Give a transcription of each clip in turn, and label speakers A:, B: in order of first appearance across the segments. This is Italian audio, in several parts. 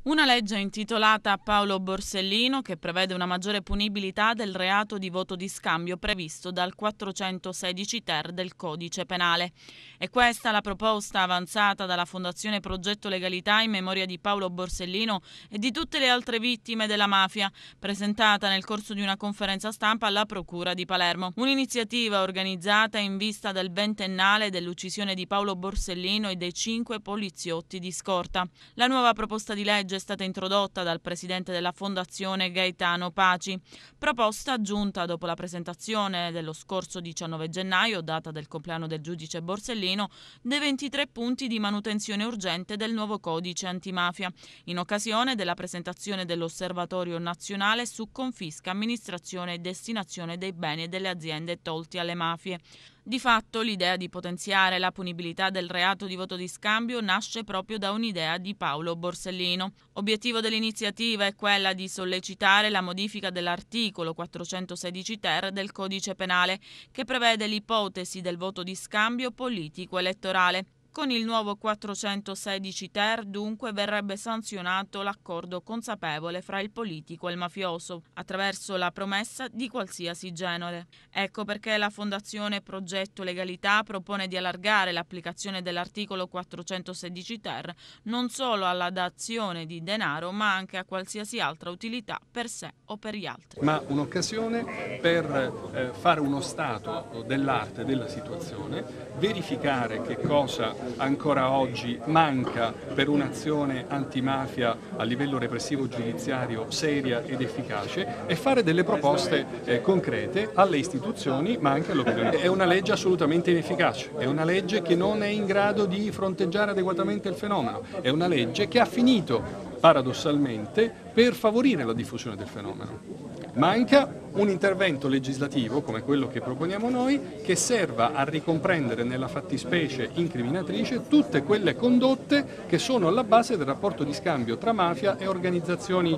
A: Una legge intitolata Paolo Borsellino che prevede una maggiore punibilità del reato di voto di scambio previsto dal 416 ter del Codice Penale. È questa la proposta avanzata dalla Fondazione Progetto Legalità in memoria di Paolo Borsellino e di tutte le altre vittime della mafia, presentata nel corso di una conferenza stampa alla Procura di Palermo. Un'iniziativa organizzata in vista del ventennale dell'uccisione di Paolo Borsellino e dei 5 poliziotti di scorta. La nuova proposta di legge è stata introdotta dal presidente della Fondazione Gaetano Paci, proposta giunta dopo la presentazione dello scorso 19 gennaio, data del compleanno del giudice Borsellino, dei 23 punti di manutenzione urgente del nuovo codice antimafia, in occasione della presentazione dell'Osservatorio nazionale su confisca, amministrazione e destinazione dei beni e delle aziende tolti alle mafie. Di fatto, l'idea di potenziare la punibilità del reato di voto di scambio nasce proprio da un'idea di Paolo Borsellino. Obiettivo dell'iniziativa è quella di sollecitare la modifica dell'articolo 416 ter del Codice Penale, che prevede l'ipotesi del voto di scambio politico-elettorale. Con il nuovo 416 ter, dunque, verrebbe sanzionato l'accordo consapevole fra il politico e il mafioso, attraverso la promessa di qualsiasi genere. Ecco perché la Fondazione Progetto Legalità propone di allargare l'applicazione dell'articolo 416 ter non solo alla dazione di denaro, ma anche a qualsiasi altra utilità per sé o per gli altri.
B: Ma un'occasione per fare uno stato dell'arte della situazione, verificare che cosa ancora oggi manca per un'azione antimafia a livello repressivo giudiziario seria ed efficace e fare delle proposte concrete alle istituzioni ma anche all'opinione. È una legge assolutamente inefficace, è una legge che non è in grado di fronteggiare adeguatamente il fenomeno, è una legge che ha finito paradossalmente per favorire la diffusione del fenomeno. Manca un intervento legislativo, come quello che proponiamo noi, che serva a ricomprendere nella fattispecie incriminatrice tutte quelle condotte che sono alla base del rapporto di scambio tra mafia e organizzazioni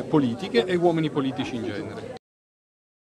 B: politiche e uomini politici in genere.